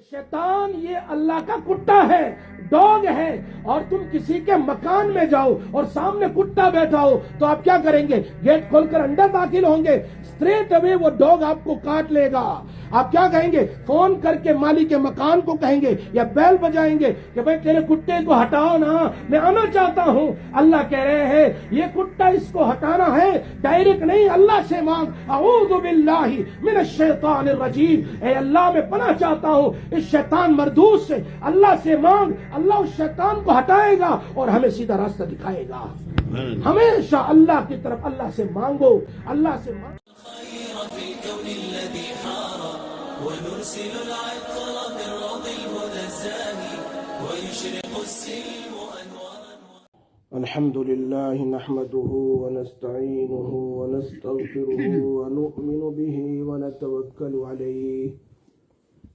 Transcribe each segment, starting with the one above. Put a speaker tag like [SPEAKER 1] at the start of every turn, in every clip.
[SPEAKER 1] شیطان یہ اللہ کا کتا ہے، ڈاگ ہے، اور تم کسی کے مکان میں جاؤ اور سامنے کتا بیٹھا ہو تو آپ کیا کریں گے؟ گیٹ کھول کر اندر داخل ہوں گے، اسٹریٹ اوے وہ ڈاگ آپ کو کاٹ لے گا۔ آپ کیا کہیں گے؟ فون کر کے مالک کے مکان کو کہیں گے یا بیل بجائیں گے کہ بھائی تیرے کتے کو ہٹاؤ نا، میں آنا چاہتا ہوں۔ اللہ کہہ رہے ہیں یہ کتا اس کو ہٹانا ہے، ڈائریکٹ نہیں، اللہ سے مانگ، اعوذ باللہ من الشیطان الرجیم، اے اللہ میں پناہ چاہتا ہوں اس شیطان مردود سے، اللہ سے مانگ، اللہ اس شیطان کو ہٹائے گا اور ہمیں سیدھا راستہ دکھائے گا۔ ہمیشہ اللہ کی طرف اللہ سے مانگو، اللہ سے مانگو۔
[SPEAKER 2] ونرسل العطر من روض الهدى الزاهي ويشرق السلم أنوارا
[SPEAKER 1] الحمد لله نحمده ونستعينه ونستغفره ونؤمن به ونتوكل عليه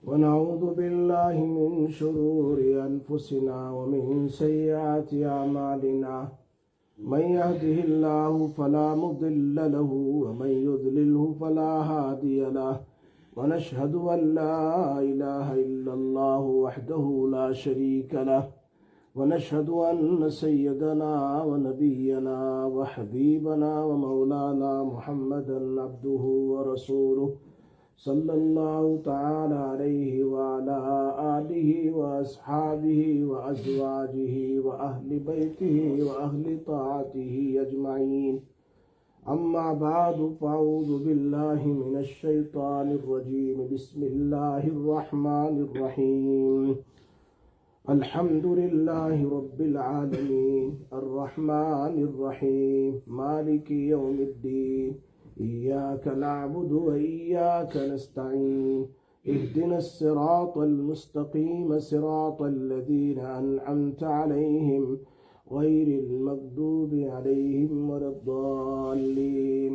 [SPEAKER 1] ونعوذ بالله من شرور أنفسنا ومن سيئات أعمالنا من يهده الله فلا مضل له ومن يضلله فلا هادي له ونشهد أن لا إله إلا الله وحده لا شريك له ونشهد أن سيدنا ونبينا وحبيبنا ومولانا محمدا عبده ورسوله صلى الله تعالى عليه وعلى آله وأصحابه وأزواجه وأهل بيته وأهل طاعته أجمعين، أما بعد فأعوذ بالله من الشيطان الرجيم، بسم الله الرحمن الرحيم، الحمد لله رب العالمين الرحمن الرحيم مالك يوم الدين، إياك نعبد وإياك نستعين، اهدنا الصراط المستقيم صراط الذين أنعمت عليهم غير المغضوب عليهم ولا الضالين۔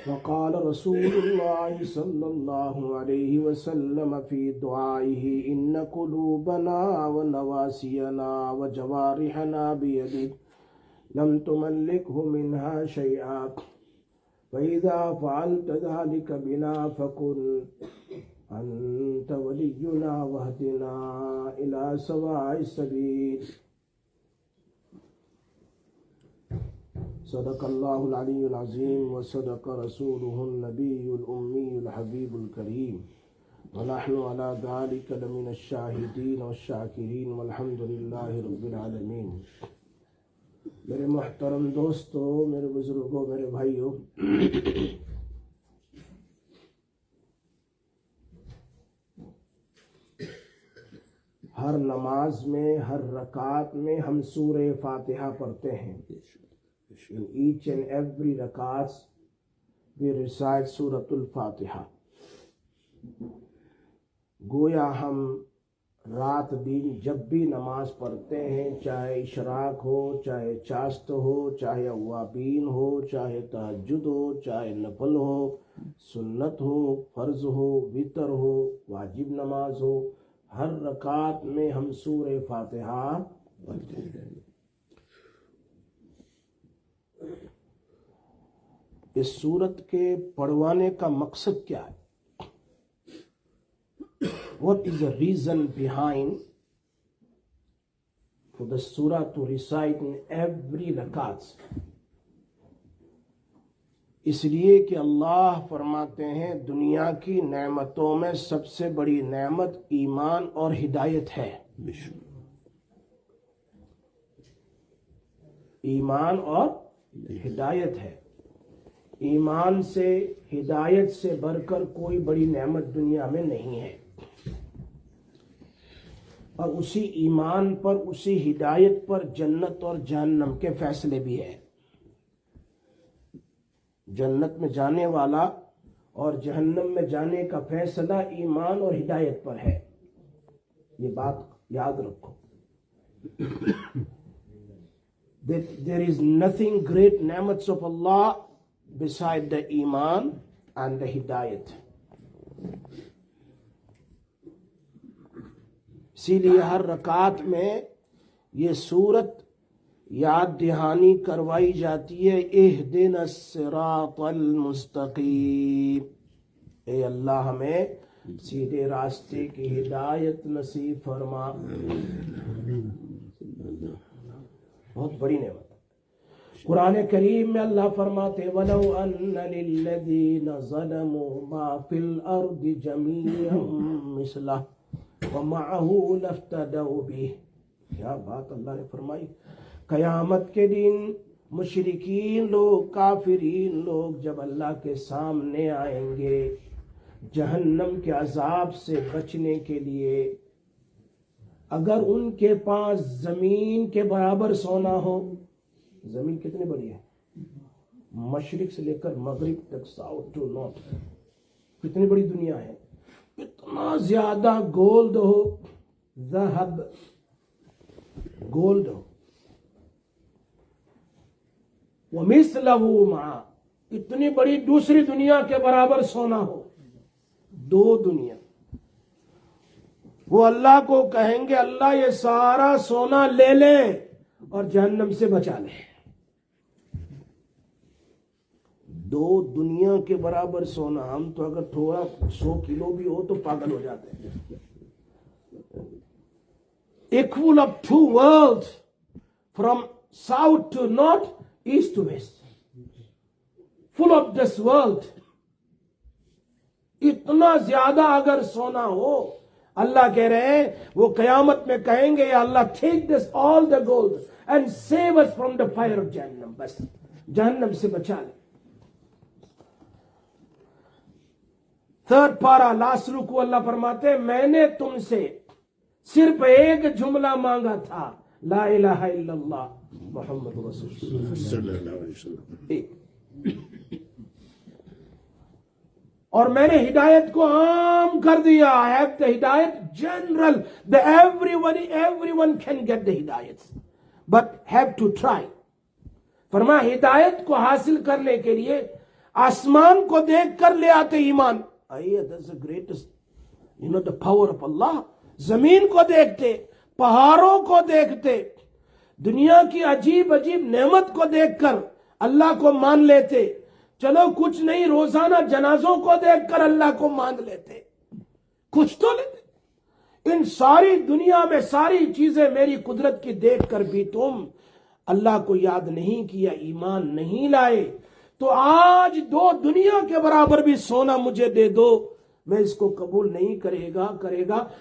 [SPEAKER 1] وقال رسول الله صلى الله عليه وسلم في دعائه إن قلوبنا ونواسينا وجوارحنا بيدك لم تملكه منها شيئا، فإذا فعلت ذلك بنا فقل أنت ولينا واهدنا إلى سواء السبيل۔ صدق الله العلي العظيم وصدق رسوله النبي الأمي الحبيب الكريم، ونحن على ذلك لمن الشاهدين والشاكرين والحمد لله رب العالمين۔ میرے محترم دوستو، میرے بزرگوں، میرے بھائیوں، ہر نماز میں، ہر رکعت میں ہم سورہ فاتحہ پڑھتے ہیں۔ In each and every rakats we recite Surah Al-Fatiha۔ گویا ہم رات دن جب بھی نماز پڑھتے ہیں، چاہے اشراق ہو، چاہے چاشت ہو، چاہے اوابین ہو، چاہے تہجد ہو، چاہے نفل ہو، سنت ہو، فرض ہو، وتر ہو، واجب نماز ہو، ہر رکعت میں ہم سورہ فاتحہ پڑھتے ہیں۔ اس سورت کے پڑھوانے کا مقصد کیا ہے؟ What is the reason behind for the surah to recite in every rakat؟ اس لیے کہ اللہ فرماتے ہیں دنیا کی نعمتوں میں سب سے بڑی نعمت ایمان اور ہدایت ہے۔ ایمان اور ہدایت ہے۔ ایمان سے، ہدایت سے بڑھ کر کوئی بڑی نعمت دنیا میں نہیں ہے، اور اسی ایمان پر، اسی ہدایت پر جنت اور جہنم کے فیصلے بھی ہیں۔ جنت میں جانے والا اور جہنم میں جانے کا فیصلہ ایمان اور ہدایت پر ہے، یہ بات یاد رکھو۔ There is nothing great نعمتs of Allah beside the iman and the hidayat۔ اسی لیے ہر رکعت میں یہ سورت یاد دہانی کروائی جاتی ہے، اہدنا الصراط المستقیم، اے اللہ ہمیں سیدھے راستے کی ہدایت نصیب فرما. بہت بڑی نعمت. قرآن کریم میں اللہ فرماتے وَلَوْ أَنَّ لِلَّذِينَ ظَلَمُوا مَا فِي الْأَرْضِ جَمِيعًا مِثْلَهُ وَمَعَهُ لَافْتَدَوْا بِهِ. کیا بات اللہ نے فرمائی. قیامت کے دن مشرکین لوگ، کافرین لوگ جب اللہ کے سامنے آئیں گے جہنم کے عذاب سے بچنے کے لیے، اگر ان کے پاس زمین کے برابر سونا ہو. زمین کتنی بڑی ہے؟ مشرق سے لے کر مغرب تک، ساؤتھ ٹو نارتھ، کتنی بڑی دنیا ہے. اتنا زیادہ گولڈ ہو، ذہب گولڈ ہو، وَمِثْلَهُ مَعَ، اتنی بڑی دوسری دنیا کے برابر سونا ہو. دو دنیا. وہ اللہ کو کہیں گے اللہ یہ سارا سونا لے لے اور جہنم سے بچا لے. دو دنیا کے برابر سونا. ہم تو اگر تھوڑا 100 کلو بھی ہو تو پاگل ہو جاتے ہیں. equal of two worlds from south to north, east to west, full of this world. اتنا زیادہ اگر سونا ہو، اللہ کہہ رہے ہیں وہ قیامت میں کہیں گے یا اللہ take this all the gold and save us from the fire of جہنم. بس جہنم سے بچا لے. تھرڈ پارا لاسٹ رکو اللہ فرماتے ہیں میں نے تم سے صرف ایک جملہ مانگا تھا، لا الہ الا اللہ محمد رسول اللہ صلی اللہ علیہ وسلم. اور میں نے ہدایت کو عام کر دیا. I have the ہدایت general. Everyone can get the ہدایت but have to try. فرمایا ہدایت کو حاصل کرنے کے لیے آسمان کو دیکھ کر لے آتے ایمان. That's the greatest, the power of Allah. زمین کو دیکھتے، پہاڑوں کو دیکھتے، دنیا کی عجیب عجیب نعمت کو دیکھ کر اللہ کو مان لیتے. چلو کچھ نہیں، روزانہ جنازوں کو دیکھ کر اللہ کو مان لیتے، کچھ تو لیتے. ان ساری دنیا میں ساری چیزیں میری قدرت کی دیکھ کر بھی تم اللہ کو یاد نہیں کیا، ایمان نہیں لائے. تو آج دو دنیا کے برابر بھی سونا مجھے دے دو، میں اس کو قبول نہیں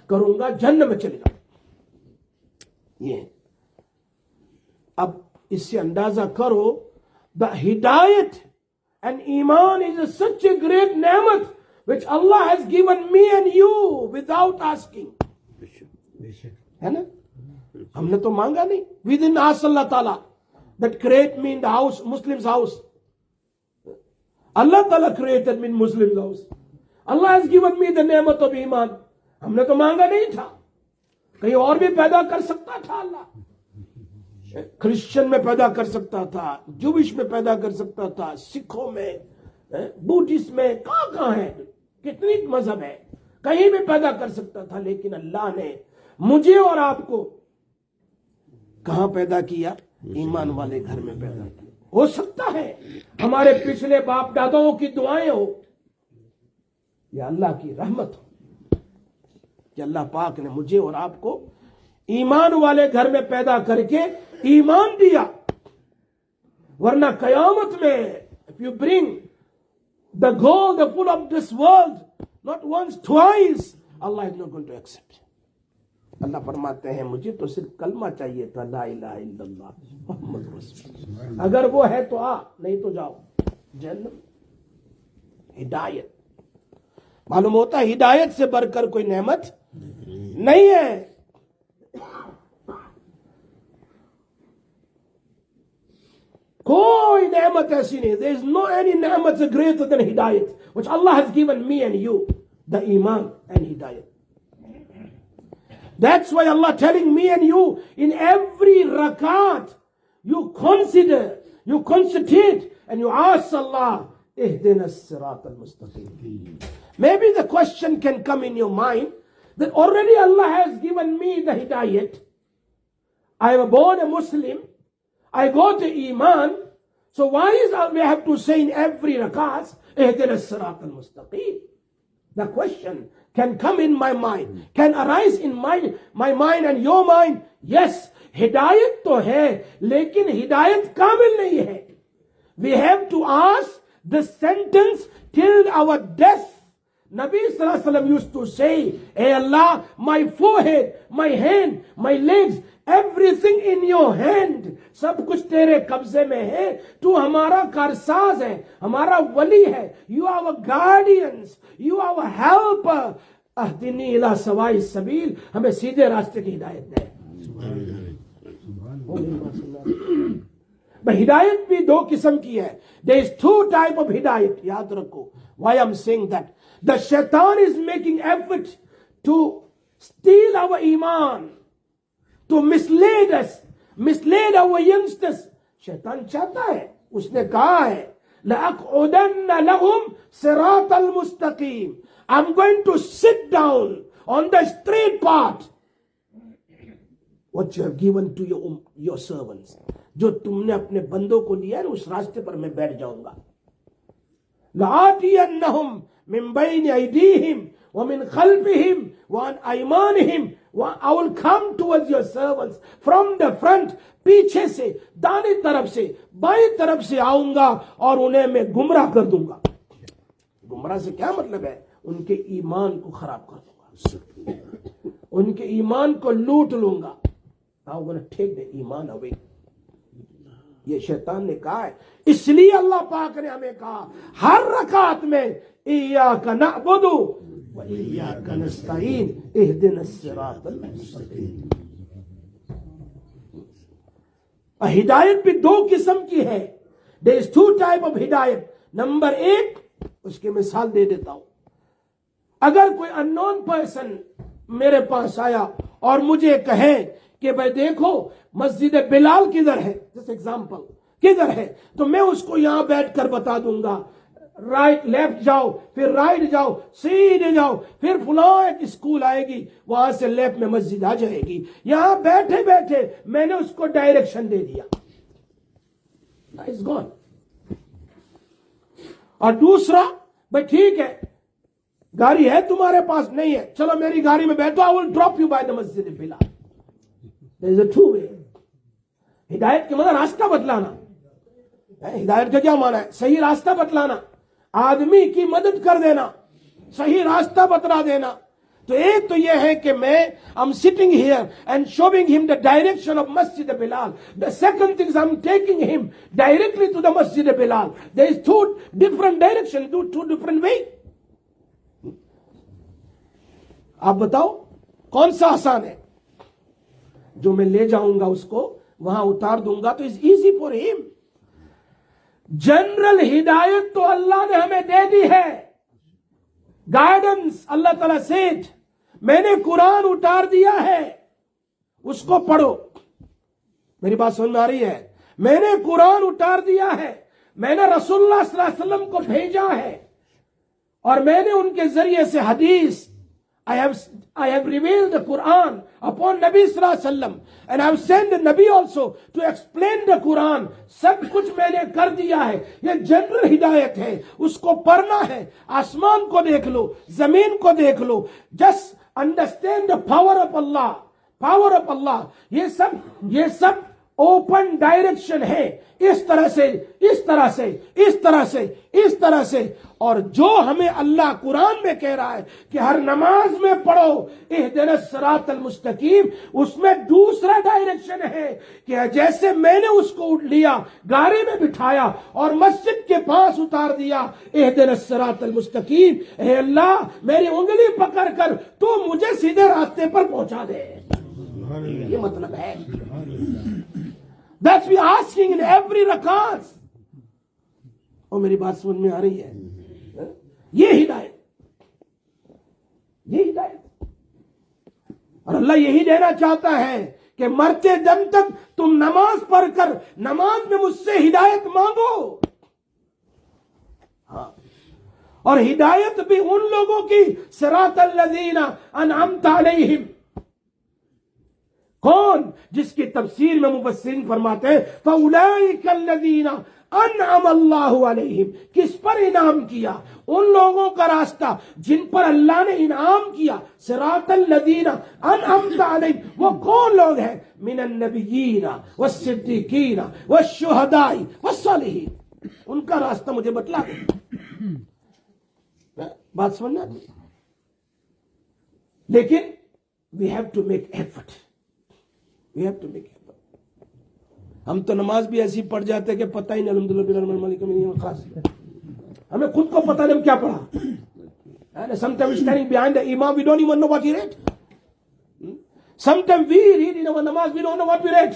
[SPEAKER 1] کروں گا، جہنم میں چلے جاؤں. یہ اب اس سے اندازہ کرو the ہدایت and ایمان is such a great نعمت which Allah has given me and you without asking. ہے نا؟ ہم نے تو مانگا نہیں. We didn't ask Allah Ta'ala that create me in the house, Muslim's house. Allah Ta'ala created me in Muslim's house. Allah has given me the نعمت of ایمان. ہم نے تو مانگا نہیں تھا. کہیں اور بھی پیدا کر سکتا تھا اللہ. کرسچن میں پیدا کر سکتا تھا، جوش میں پیدا کر سکتا تھا، سکھوں میں، بودھسٹ میں، کہاں ہے، کتنی مذہب ہے، کہیں بھی پیدا کر سکتا تھا. لیکن اللہ نے مجھے اور آپ کو کہاں پیدا کیا؟ ایمان والے گھر میں پیدا کیا. ہو سکتا ہے ہمارے پچھلے باپ داداؤں کی دعائیں ہو یا اللہ کی رحمت ہو کہ اللہ پاک نے مجھے اور آپ کو ایمان والے گھر میں پیدا کر کے ایمان دیا. ورنہ قیامت میں if you bring the gold full of this world not once twice Allah is not going to accept. اللہ فرماتے ہیں مجھے تو صرف کلمہ چاہیے تھا، لا الہ الا اللہ محمد رسول اللہ. اگر وہ ہے تو آ، نہیں تو جاؤ جہنم. ہدایت معلوم ہوتا ہے ہدایت سے بڑھ کر کوئی نعمت نہیں ہے. کوئی نعمت ایسی نہیں. There is no any نعمت greater than ہدایت which Allah has given me and you, the iman and hidayat. That's why Allah telling me and you in every rakat you consider, you concentrate and you ask Allah, اهدنا الصراط المستقيم. Maybe the question can come in your mind that already Allah has given me the hidayat. I am born a Muslim. I go to Iman. So why is we have to say in every rakat, اهدنا الصراط المستقيم? The question can come in my mind, can arise in my mind and your mind. Yes, ہدایت تو ہے لیکن ہدایت کامل نہیں ہے. We have to ask the sentence till our death. Nabi sallallahu alaihi wasallam used to say, "Hey Allah, my forehead, my hand, my legs, everything in your hand, سب کچھ تیرے قبضے میں ہے. تو ہمارا کارساز ہے, ہمارا ولی ہے. You are our guardians, you are our helper. اہدنی الی سواء السبیل, ہمیں سیدھے راستے کی ہدایت دے. ہدایت بھی دو قسم کی ہے. There is two type of ہدایت. یاد رکھو. Why I'm saying that? The shaitan is making effort to steal our iman, to mislead us, mislead our youngsters. شیطان چاہتا ہے, اس نے کہا ہے لَأَقْعُدَنَّ لَهُمْ صِرَاطَ الْمُسْتَقِيمِ. I'm going to sit down on the straight path. What you have given to your servants, جو تم نے اپنے بندوں کو لیا ہے, اس راستے پر میں بیٹھ جاؤں گا. لَآتِيَنَّهُمْ مِنْ بَيْنِ أَيْدِيهِمْ وَمِنْ خَلْفِهِمْ وَعَنْ أَيْمَانِهِمْ. I will come towards your servants from the front, پیچھے سے, دائیں طرف سے, بائیں طرف سے آؤں گا اور انہیں میں گمراہ کر دوں گا. گمراہ سے کیا مطلب ہے؟ ان کے ایمان کو خراب کر دوں گا, ان کے ایمان کو لوٹ لوں گا. I'm going to take the ایمان away. یہ شیطان نے کہا ہے. اس لیے اللہ پاک نے ہمیں کہا ہر رکعت میں ایاک نعبد و ایاک نستعین اہدنا الصراط المستقیم. ہدایت بھی دو قسم کی ہے. There is two type of ہدایت. نمبر ایک, اس کی مثال دے دیتا ہوں. اگر کوئی unknown person میرے پاس آیا اور مجھے کہے کہ بھائی دیکھو مسجد بلال کدھر ہے, جس ایگزامپل کدھر ہے, تو میں اس کو یہاں بیٹھ کر بتا دوں گا. رائٹ لیفٹ جاؤ, پھر رائٹ جاؤ, سیدھے جاؤ, پھر فلاں ایک اسکول آئے گی, وہاں سے لیفٹ میں مسجد آ جائے گی. یہاں بیٹھے بیٹھے میں نے اس کو ڈائریکشن دے دیا. It's gone. اور دوسرا, بھائی ٹھیک ہے گاڑی ہے تمہارے پاس, نہیں ہے, چلو میری گاڑی میں بیٹھو, I will drop you by the Masjid Bilal. There is a two way. ہدایت کے مطلب راستہ بتلانا. ہدایت کا کیا معنی ہے؟ صحیح راستہ بتلانا, آدمی کی مدد کر دینا, صحیح راستہ بتلا دینا. تو ایک تو یہ ہے کہ میں I'm sitting here and showing him the direction of Masjid Bilal. The second thing is I'm taking him directly to the Masjid Bilal. There is two different directions, two different ways. آپ بتاؤ کون سا آسان ہے؟ جو میں لے جاؤں گا اس کو وہاں اتار دوں گا تو it's easy for him. General ہدایت تو اللہ نے ہمیں دے دی ہے. گائیڈنس, اللہ تعالیٰ سیٹ, میں نے قرآن اتار دیا ہے, اس کو پڑھو. میری بات سمجھ میں آ رہی ہے؟ میں نے قرآن اتار دیا ہے, میں نے رسول اللہ صلی اللہ علیہ وسلم کو بھیجا ہے, اور میں نے ان کے ذریعے سے حدیث, I have revealed the Quran upon Nabi sallallahu alaihi wasallam, and I have sent the Nabi also to explain the Quran. سب کچھ میں نے کر دیا ہے. یہ جنرل ہدایت ہے, اس کو پڑھنا ہے. آسمان کو دیکھ لو, زمین کو دیکھ لو, just understand the power of Allah, power of Allah. یہ سب اوپن ڈائریکشن ہے. اس طرح سے, اس طرح سے, اس طرح سے, اس طرح سے. اور جو ہمیں اللہ قرآن میں کہہ رہا ہے کہ ہر نماز میں پڑھو اہدنا الصراط المستقیم, اس میں دوسرا ڈائریکشن ہے کہ جیسے میں نے اس کو لیا, گاڑی میں بٹھایا اور مسجد کے پاس اتار دیا, اہدنا الصراط المستقیم, اے اللہ میری انگلی پکڑ کر تو مجھے سیدھے راستے پر پہنچا دے. یہ مطلب ہے. That's we asking in every رکعت. اور میری بات سمجھ میں آ رہی ہے؟ یہ ہدایت, یہ ہدایت. اور اللہ یہی دینا چاہتا ہے کہ مرتے دم تک تم نماز پڑھ کر نماز میں مجھ سے ہدایت مانگو. ہاں, اور ہدایت بھی ان لوگوں کی صراط الذین انعمت علیہم. کون؟ جس کی تفسیر میں مفسرین فرماتے ہیں فَأُولَئِكَ الَّذِينَ انعم اللہ علیہم، کس پر انعام کیا؟ ان لوگوں کا راستہ جن پر اللہ نے انعام کیا. صراط الذین انعمت علیہم، وہ کون لوگ ہیں؟ من النبیین والصدیقین والشہداء والصالحین. ان کا راستہ مجھے بتلا دیں. بات سمجھنا؟ لیکن we have to make effort. We have to make effort. ہم تو نماز بھی ایسی پڑھ جاتے کہ پتہ ہی نہیں الحمدللہ رب العالمین مالک یوم الدین خاص، ہمیں خود کو پتہ نہیں ہم کیا پڑھا. Sometimes standing behind the imam we don't even know what he read. Sometimes we read in our namaz we don't know what we read.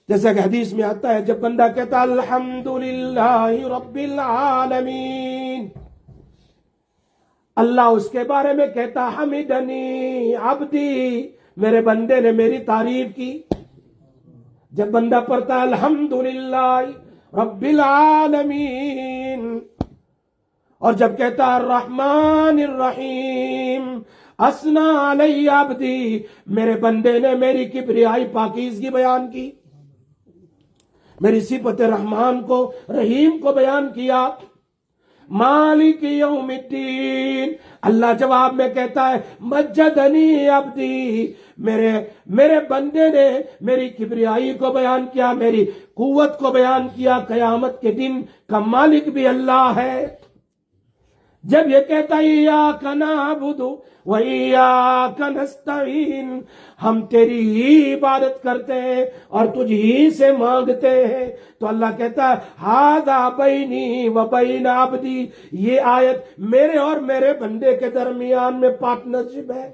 [SPEAKER 1] جیسا کہ حدیث میں آتا ہے جب بندہ کہتا الحمدللہ رب العالمین، اللہ اس کے بارے میں کہتا حمدنی عبدی، میرے بندے نے میری تعریف کی. جب بندہ پڑھتا الحمدللہ رب العالمین، اور جب کہتا الرحمن الرحیم اثنا علی عبدی، میرے بندے نے میری کبریائی پاکیزگی بیان کی، میری صفت رحمان کو رحیم کو بیان کیا. مالک یوم الدین، اللہ جواب میں کہتا ہے مجدنی عبدی، میرے بندے نے میری کبریائی کو بیان کیا، میری قوت کو بیان کیا. قیامت کے دن کا مالک بھی اللہ ہے. جب یہ کہتا ہے ایاک نعبد و ایاک نستعین، ہم تیری ہی عبادت کرتے ہیں اور تجھ ہی سے مانگتے ہیں، تو اللہ کہتا ہے ھذا بینی و بین عبدی، یہ آیت میرے اور میرے بندے کے درمیان میں پارٹنرشپ ہے.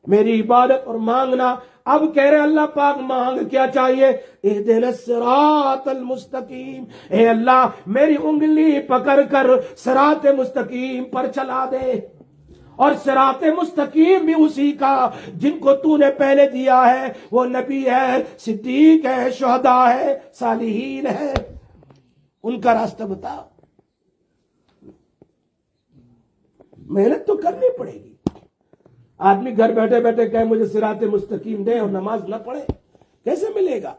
[SPEAKER 1] میری عبادت اور مانگنا. اب کہہ رہے اللہ پاک مانگ کیا چاہیے؟ اہدنا الصراط المستقیم، اے اللہ میری انگلی پکڑ کر صراط مستقیم پر چلا دے. اور صراط مستقیم بھی اسی کا جن کو تو نے پہلے دیا ہے، وہ نبی ہے، صدیق ہے، شہداء ہے، صالحین ہے. ان کا راستہ بتا. محنت تو کرنی پڑے گی. آدمی گھر بیٹھے بیٹھے کہے مجھے صراط مستقیم دے اور نماز نہ پڑھے، کیسے ملے گا؟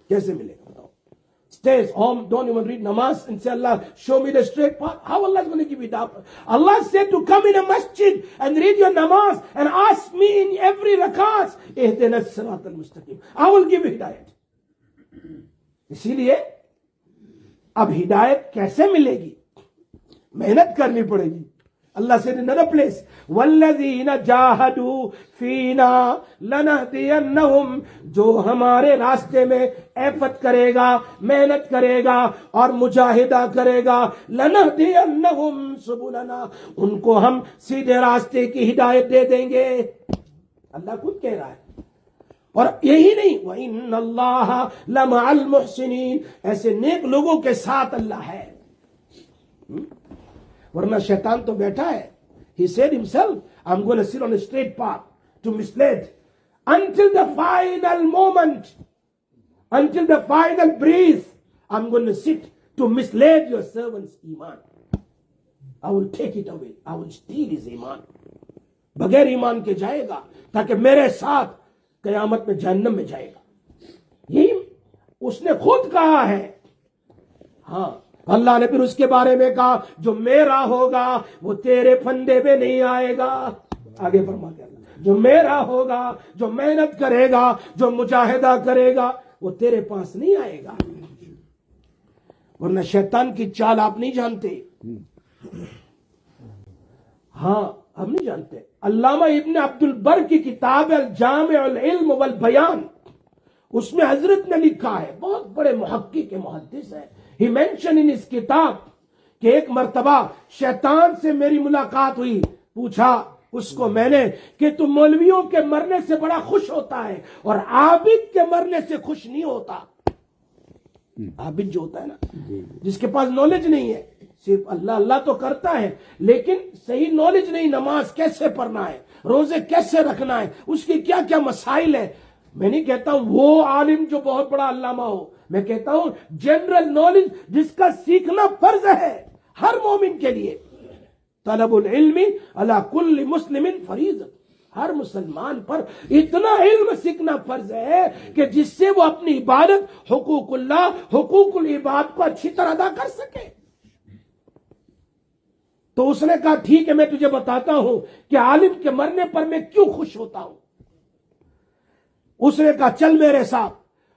[SPEAKER 1] کیسے ملے گا بتاؤ؟ Stays home, don't even read namaz and say Allah show me the straight path. How Allah is going to give you that? Allah said to come in a masjid and read your namaz and ask me in every rakat, اهدنا الصراط المستقيم. I will give you hidayat. اسی لیے اب ہدایت کیسے ملے گی؟ محنت کرنی پڑے گی. اللہ سے another place والذین جاہدوا فینا لنہدینہم، جو ہمارے راستے میں ایفت کرے گا، محنت کرے گا اور مجاہدہ کرے گا، لنہدینہم سبلنا، ان کو ہم سیدھے راستے کی ہدایت دے دیں گے. اللہ خود کہہ رہا ہے. اور یہی نہیں وَإِنَّ اللَّهَ لَمَعَ الْمُحْسِنِينَ، ایسے نیک لوگوں کے ساتھ اللہ ہے. ورنہ شیطان تو بیٹھا ہے. He said himself, I'm going to sit on a straight path to mislead until the final moment, until the final breath. I'm going to sit to mislead your servant's iman. I will take it away. I will steal his iman. بغیر ایمان کے جائے گا تاکہ میرے ساتھ قیامت میں جہنم میں جائے گا. یہی اس نے خود کہا ہے. ہاں اللہ نے پھر اس کے بارے میں کہا جو میرا ہوگا وہ تیرے پھندے پہ نہیں آئے گا. آگے فرماتے ہیں جو میرا ہوگا، جو محنت کرے گا، جو مجاہدہ کرے گا، وہ تیرے پاس نہیں آئے گا. ورنہ شیطان کی چال آپ نہیں جانتے. ہاں ہم نہیں جانتے. علامہ ابن عبد البر کی کتاب الجامع العلم والبیان، اس میں حضرت نے لکھا ہے، بہت بڑے محقق محدث ہے. He mentioned in his کتاب کہ ایک مرتبہ شیطان سے میری ملاقات ہوئی. پوچھا اس کو میں نے کہ تم مولویوں کے مرنے سے بڑا خوش ہوتا ہے اور عابد کے مرنے سے خوش نہیں ہوتا. عابد جو ہوتا ہے نا، جس کے پاس نالج نہیں ہے، صرف اللہ اللہ تو کرتا ہے لیکن صحیح نالج نہیں، نماز کیسے پڑھنا ہے، روزے کیسے رکھنا ہے، اس کے کیا کیا مسائل ہیں. میں نہیں کہتا ہوں وہ عالم جو بہت بڑا علامہ ہو، میں کہتا ہوں جنرل نالج جس کا سیکھنا فرض ہے ہر مومن کے لیے. طلب العلم علی کل مسلم فریضہ. ہر مسلمان پر اتنا علم سیکھنا فرض ہے کہ جس سے وہ اپنی عبادت، حقوق اللہ، حقوق العباد کو اچھی طرح ادا کر سکے۔ تو اس نے کہا ٹھیک ہے، میں تجھے بتاتا ہوں کہ عالم کے مرنے پر میں کیوں خوش ہوتا ہوں۔ اس نے کہا چل میرے ساتھ،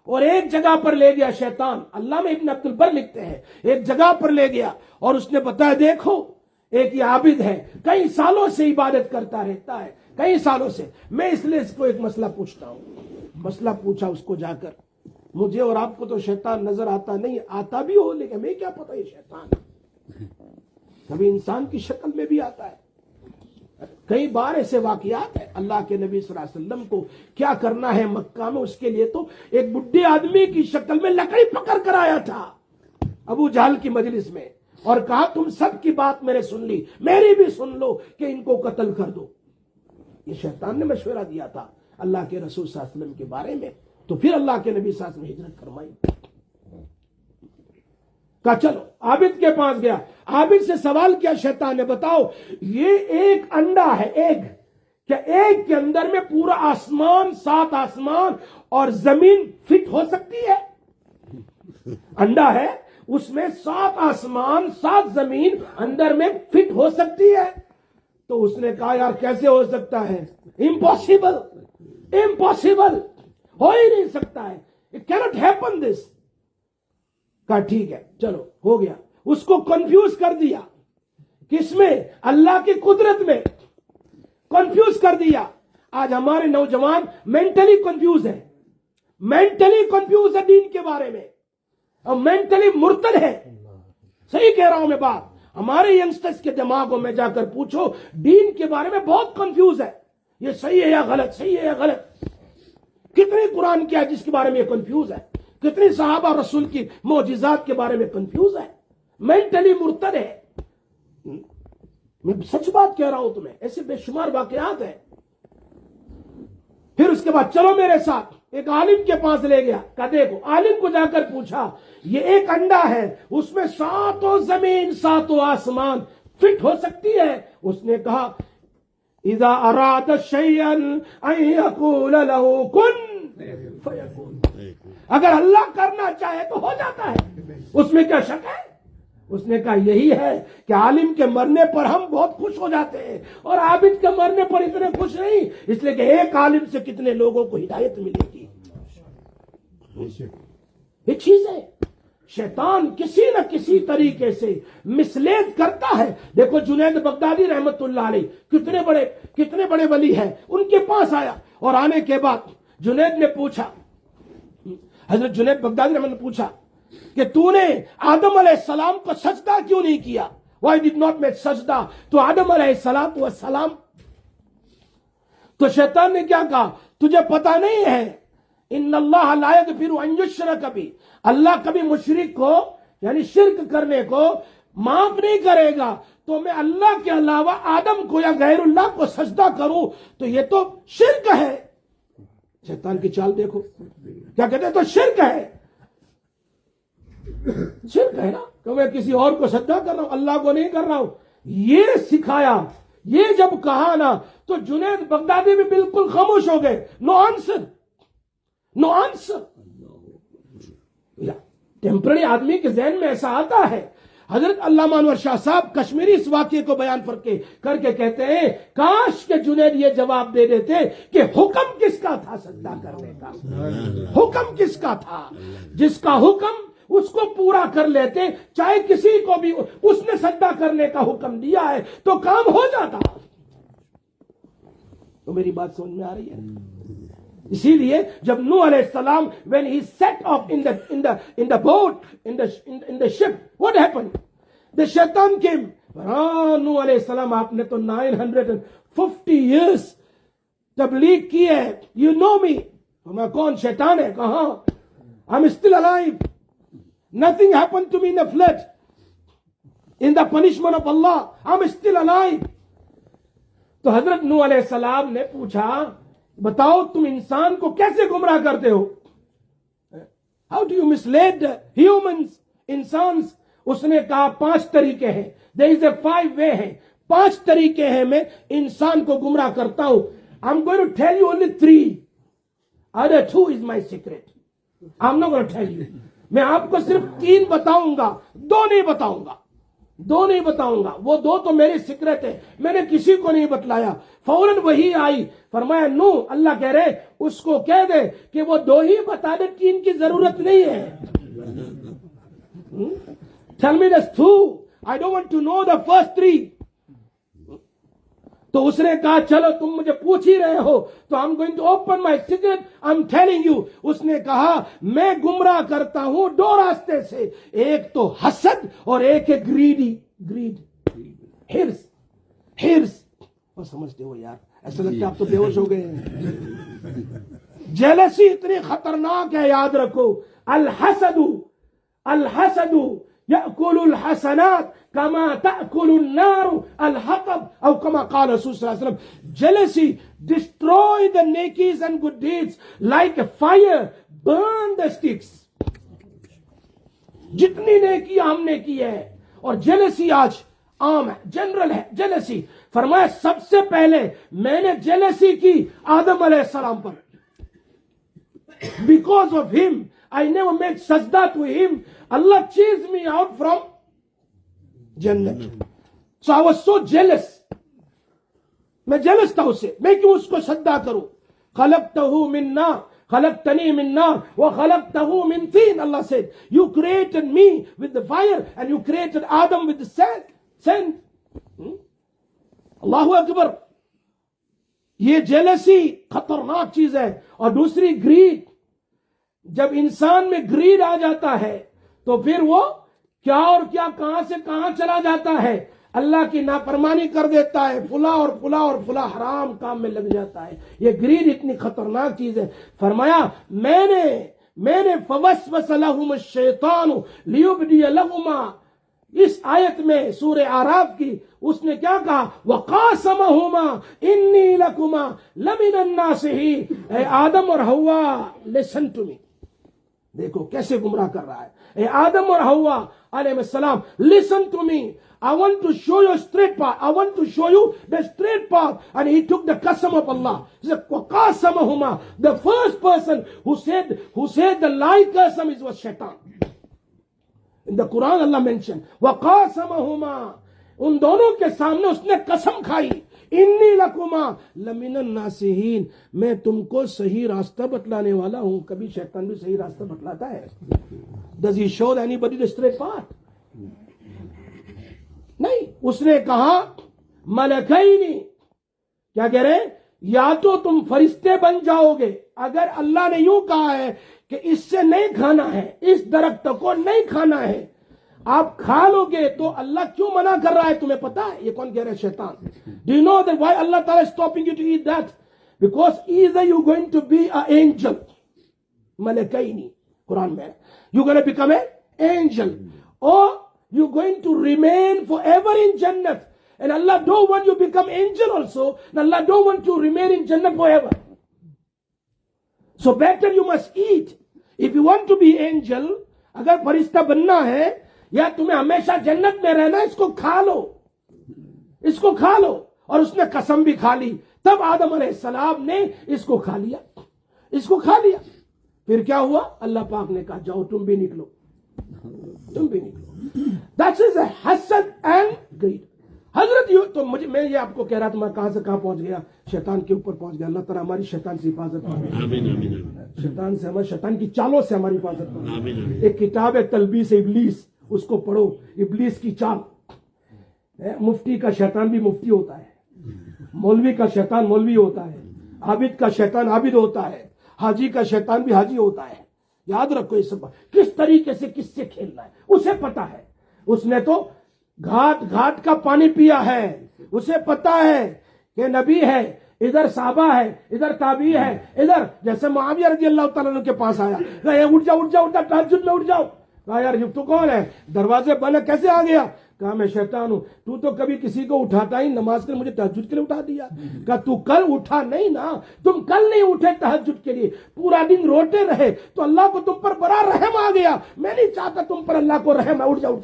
[SPEAKER 1] اور ایک جگہ پر لے گیا شیطان، علامہ ابن عبد البر لکھتے ہیں، ایک جگہ پر لے گیا اور اس نے بتایا دیکھو ایک یہ عابد ہے، کئی سالوں سے عبادت کرتا رہتا ہے، کئی سالوں سے، میں اس لیے اس کو ایک مسئلہ پوچھتا ہوں۔ مسئلہ پوچھا اس کو جا کر، مجھے اور آپ کو تو شیطان نظر آتا نہیں، آتا بھی ہو لیکن ہمیں کیا پتا یہ شیطان ہے، کبھی انسان کی شکل میں بھی آتا ہے۔ کئی بار ایسے واقعات ہیں، اللہ کے نبی صلی اللہ علیہ وسلم کو کیا کرنا ہے مکہ میں، اس کے لیے تو ایک بڈھے آدمی کی شکل میں لکڑی پکڑ کر آیا تھا ابو جہل کی مجلس میں، اور کہا تم سب کی بات میں نے سن لی، میری بھی سن لو کہ ان کو قتل کر دو۔ یہ شیطان نے مشورہ دیا تھا اللہ کے رسول صلی اللہ علیہ وسلم کے بارے میں، تو پھر اللہ کے نبی صلی اللہ علیہ وسلم نے ہجرت فرمائی۔ کہا چلو عابد کے پاس گیا، عابد سے سوال کیا شیطان نے، بتاؤ یہ ایک انڈا ہے، ایک کیا ایک کے اندر میں پورا آسمان، 7 آسمان اور زمین فٹ ہو سکتی ہے؟ انڈا ہے اس میں 7 آسمان 7 زمین اندر میں فٹ ہو سکتی ہے؟ تو اس نے کہا یار کیسے ہو سکتا ہے، امپاسبل، امپاسبل، ہو ہی نہیں سکتا ہے، اٹ کینٹ ہیپن دس۔ کہا ٹھیک ہے چلو ہو گیا، اس کو کنفیوز کر دیا، کس میں؟ اللہ کی قدرت میں کنفیوز کر دیا۔ آج ہمارے نوجوان مینٹلی کنفیوز ہیں، مینٹلی کنفیوز ہے دین کے بارے میں، اور مینٹلی مرتد ہے۔ صحیح کہہ رہا ہوں میں بات، ہمارے ینگسٹرز کے دماغوں میں جا کر پوچھو، دین کے بارے میں بہت کنفیوز ہے، یہ صحیح ہے یا غلط، صحیح ہے یا غلط۔ کتنے قرآن کیا جس کے بارے میں یہ کنفیوز ہے، کتنی صحابہ رسول کی معجزات کے بارے میں کنفیوز ہے، مینٹلی مرتد ہے۔ میں سچ بات کہہ رہا ہوں تمہیں، ایسے بے شمار واقعات ہیں۔ پھر اس کے بعد چلو میرے ساتھ، ایک عالم کے پاس لے گیا، کہا دیکھو، عالم کو جا کر پوچھا یہ ایک انڈا ہے، اس میں 7 زمین 7 آسمان فٹ ہو سکتی ہے؟ اس نے کہا اذا اراد شیئا ان یقول له کن فیکون، اگر اللہ کرنا چاہے تو ہو جاتا ہے، اس میں کیا شک ہے؟ اس نے کہا یہی ہے کہ عالم کے مرنے پر ہم بہت خوش ہو جاتے ہیں اور عابد کے مرنے پر اتنے خوش نہیں، اس لیے کہ ایک عالم سے کتنے لوگوں کو ہدایت ملے گی۔ یہ چیز ہے، شیطان کسی نہ کسی طریقے سے مسلیڈ کرتا ہے۔ دیکھو جنید بغدادی رحمت اللہ علیہ کتنے بڑے ولی ہیں، ان کے پاس آیا، اور آنے کے بعد جنید نے پوچھا، حضرت جنید بغدادی رحمت نے پوچھا کہ تو نے آدم علیہ السلام کو سجدہ کیوں نہیں کیا؟ Why did not make سجدہ تو آدم علیہ السلام؟ تو شیطان نے کیا کہا، تجھے پتا نہیں ہے ان اللہ لا یغفر ان یشرک بہ، اللہ کبھی مشرک کو یعنی شرک کرنے کو معاف نہیں کرے گا، تو میں اللہ کے علاوہ آدم کو یا غیر اللہ کو سجدہ کروں تو یہ تو شرک ہے۔ شیطان کی چال دیکھو، کیا کہتے ہیں، تو شرک ہے، شرک ہے نا، کہ میں کسی اور کو سجدہ کر رہا ہوں، اللہ کو نہیں کر رہا ہوں۔ یہ سکھایا، یہ جب کہا نا تو جنید بغدادی بھی بالکل خاموش ہو گئے، نو آنسر، نو آنسر۔ ٹیمپرری آدمی کے ذہن میں ایسا آتا ہے۔ حضرت علامہ انور شاہ صاحب کشمیری اس واقعے کو بیان کر کے کہتے ہیں کاش کہ جنید یہ جواب دے دیتے کہ حکم کس کا تھا سجدہ کرنے کا، حکم کس کا تھا، جس کا حکم اس کو پورا کر لیتے، چاہے کسی کو بھی اس نے سجدہ کرنے کا حکم دیا ہے تو کام ہو جاتا۔ تو میری بات سمجھ میں آ رہی ہے؟ اسی لیے جب نوح علیہ السلام when he set off in the boat in the ship, what happened? The shaitan came. نوح علیہ السلام آپ نے تو 950 years تبلیغ کی ہے، you know me، میں کون؟ شیطان ہے، کہاں؟ I'm still alive. Nothing happened to me in the flood. In the punishment of Allah, I'm still alive. تو حضرت نوح علیہ السلام نے پوچھا بتاؤ تم انسان کو کیسے گمراہ کرتے ہو؟ How do you mislead humans, انسانس؟ اس نے کہا 5 طریقے ہیں، there is a 5 way ہے، 5 طریقے ہیں میں انسان کو گمراہ کرتا ہوں۔ I'm going to tell you only 3. Other 2 is my secret. I'm not going to tell you. میں آپ کو صرف 3 بتاؤں گا, 2 نہیں بتاؤں گا. وہ 2 تو میری سیکرٹ ہے, میں نے کسی کو نہیں بتلایا. فوراً وہی آئی, فرمایا نو, اللہ کہہ رہے اس کو کہہ دے کہ وہ 2 ہی بتا دے, 3 کی ضرورت نہیں ہے. Tell me just 2. I don't want to know the first 3. تو اس نے کہا چلو تم مجھے پوچھ ہی رہے ہو تو I'm going to open my secret, I'm telling you. اس نے کہا میں گمراہ کرتا ہوں 2 راستے سے, ایک تو حسد اور ایک ہے greed, ہرس. اور سمجھتے ہو یار, ایسا لگتا ہے آپ تو بے ہوش ہو گئے ہیں. جیلسی اتنی خطرناک ہے, یاد رکھو. الحسد يأكل الحسنات كما تأكل النار الحطب أو كما قال رسول صلى الله عليه وسلم. Jealousy destroy the nekies and good deeds like a fire burn the sticks. جتنی نیکی ہم نے کی ہے, اور جیلسی آج عام ہے, جنرل ہے جیلسی. فرمایا سب سے پہلے میں نے جیلسی کی آدم علیہ السلام پر. Because of him I never made sajda to him. Allah chased me out from Jannat. So I was so jealous. میں jealous تھا اس سے, میں کیوں اس کو سجدہ کروں. خلقتہ من نار خلقتنی من نار وخلقتہ من طین. Allah said, you created me with the fire and you created Adam with the sand. اللہ اکبر. یہ jealousy خطرناک چیز ہے. اور دوسری greed. جب انسان میں گریڈ آ جاتا ہے تو پھر وہ کیا اور کیا کہاں سے کہاں چلا جاتا ہے, اللہ کی نافرمانی کر دیتا ہے, فلاں حرام کام میں لگ جاتا ہے. یہ گریڈ اتنی خطرناک چیز ہے. فرمایا میں نے فوسوس لہم الشیطان لیبدی لہما. اس آیت میں سورہ اعراف کی اس نے کیا کہا, وقاسمہما انی لکما لمن الناصحین. اے آدم اور حوا listen to me. دیکھو کیسے گمراہ کر رہا ہے. اے آدم اور حوا علیہ السلام, listen to me. I want to show you a straight path. I want to show you the straight path. And he took the qasam of Allah. He said, وَقَاسَمَهُمَا. The first person who said the lie qasam was shaitan. In the Quran Allah mentioned, وَقَاسَمَهُمَا. ان دونوں کے سامنے اس نے قسم کھائی, انی لکما لمن الناصحین. میں تم کو صحیح راستہ بتلانے والا ہوں. کبھی شیطان بھی صحیح راستہ بتلاتا ہے؟ Does he show anybody the straight path? نہیں. اس نے کہا ملکینی, کیا کہہ رہے, یا تو تم فرشتے بن جاؤ گے. اگر اللہ نے یوں کہا ہے کہ اس سے نہیں کھانا ہے, اس درخت کو نہیں کھانا ہے, آپ کھا لو گے, تو اللہ کیوں منع کر رہا ہے تمہیں پتا ہے؟ یہ کون کہہ رہا ہے؟ شیطان. Do you know that why Allah Ta'ala is stopping you to eat that? Because either you going to be an angel, malakaini, Quran mein, you going to become an angel, or you going to remain forever in Jannat. And Allah don't want you to become angel also, and Allah don't want you to remain in Jannat forever. So better you must eat. If you want to be angel, اگر فرشتہ بننا ہے یا تمہیں ہمیشہ جنت میں رہنا, اس کو کھا لو. اور اس نے قسم بھی کھا لی. تب آدم علیہ السلام نے اس کو کھا لیا. پھر کیا ہوا؟ اللہ پاک نے کہا جاؤ تم بھی نکلو. That is a حسد and greed. حضرت یوں تو میں یہ آپ کو کہہ رہا تھا, میں کہاں سے کہاں پہنچ گیا, شیطان کے اوپر پہنچ گیا. اللہ تعالیٰ ہماری شیطان سے حفاظت کرے, شیطان سے, ہمارے شیطان کی چالوں سے ہماری حفاظت کرے. ایک کتاب ہے تلبیس ابلیس, اس کو پڑھو. ابلیس کی چال. مفتی کا شیطان بھی مفتی ہوتا ہے, مولوی کا شیطان مولوی ہوتا ہے, عابد کا شیطان عابد ہوتا ہے, حاجی کا شیطان بھی حاجی ہوتا ہے. یاد رکھو یہ سب کس طریقے سے کس سے کھیلنا ہے اسے پتا ہے. اس نے تو گھاٹ کا پانی پیا ہے, اسے پتا ہے کہ نبی ہے, ادھر صحابہ ہے, ادھر تابعی ہے, ادھر جیسے معاویہ رضی اللہ تعالیٰ عنہ کے پاس آیا, اٹھ جاؤ تہجد میں اٹھ جاؤ. کہا یار یہ تو کون ہے, دروازے بند, کیسے آ گیا؟ کہا میں شیطان ہوں. تو کبھی کسی کو اٹھاتا ہی, نماز کے مجھے تہجد کے لیے اٹھا دیا. کہا تو کل اٹھا نہیں نا, تم کل نہیں اٹھے تہجد کے لیے, پورا دن روتے رہے تو اللہ کو تم پر بڑا رحم آ گیا. میں نہیں چاہتا تم پر اللہ کو رحم ہے. اٹھ جاؤ.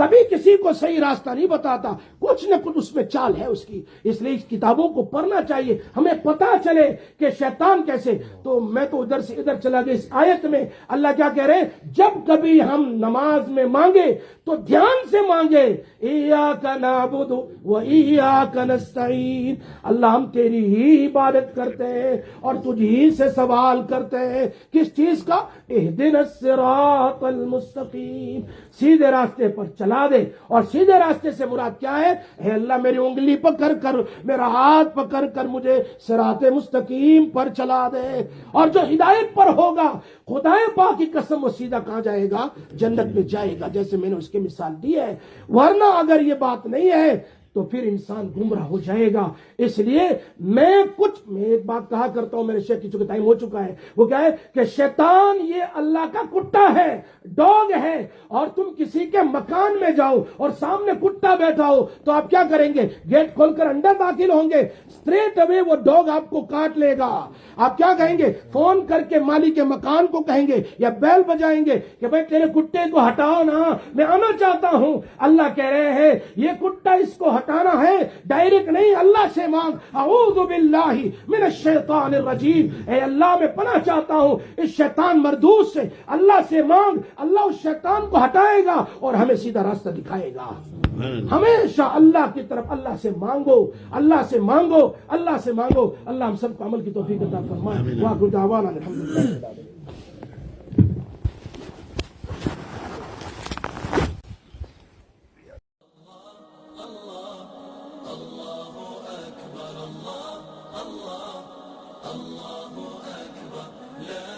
[SPEAKER 1] کبھی کسی کو صحیح راستہ نہیں بتاتا، کچھ نہ کچھ اس میں چال ہے اس کی. اس لیے اس کتابوں کو پڑھنا چاہیے، ہمیں پتا چلے کہ شیطان کیسے. تو میں تو ادھر سے ادھر چلا گیا. اس آیت میں اللہ کیا کہہ رہے ہیں؟ جب کبھی ہم نماز میں مانگے تو دھیان سے مانگے. ایاک نعبد و ایاک نستعین، اللہ ہم تیری ہی عبادت کرتے ہیں اور تجھ ہی سے سوال کرتے ہیں. کس چیز کا؟ اہدنا الصراط المستقیم، سیدھے راستے پر چلا دے. اور سیدھے راستے سے مراد کیا ہے؟ اے اللہ میری انگلی پکڑ کر، میرا ہاتھ پکڑ کر مجھے صراط مستقیم پر چلا دے. اور جو ہدایت پر ہوگا، خدا پاک کی قسم، وہ سیدھا کہاں جائے گا؟ جنت میں جائے گا، جیسے میں نے اس کی مثال دی ہے. ورنہ اگر یہ بات نہیں ہے تو پھر انسان گمراہ ہو جائے گا. اس لیے میں ایک بات کہا کرتا ہوں، میرے شیخ کی چونکہ ٹائم ہو چکا ہے، وہ کیا ہے کہ شیطان یہ اللہ کا کتا ہے، ڈاگ ہے. اور تم کسی کے مکان میں جاؤ اور سامنے کتا بیٹھا ہو تو آپ کیا کریں گے؟ گیٹ کھول کر اندر داخل ہوں گے، اسٹریٹ اوے وہ ڈاگ آپ کو کاٹ لے گا. آپ کیا کہیں گے؟ فون کر کے مالک کے مکان کو کہیں گے یا بیل بجائیں گے کہ بھائی تیرے کتے کو ہٹاؤ نا، میں آنا چاہتا ہوں. اللہ کہہ رہے ہیں یہ کتا اس کو ہٹانا ہے، ڈائریکٹ نہیں، اللہ سے مانگ. اعوذ باللہ من الشیطان الرجیم، اے اللہ میں پناہ چاہتا ہوں اس شیطان مردود سے. اللہ سے مانگ، اللہ اس شیطان کو ہٹائے گا اور ہمیں سیدھا راستہ دکھائے گا. ہمیشہ اللہ کی طرف، اللہ سے مانگو، اللہ سے مانگو، اللہ سے مانگو. اللہ ہم سب کو عمل کی توفیق عطا فرمائے. وآخر دعوانا الحمدللہ رب العالمین.
[SPEAKER 2] الله أكبر،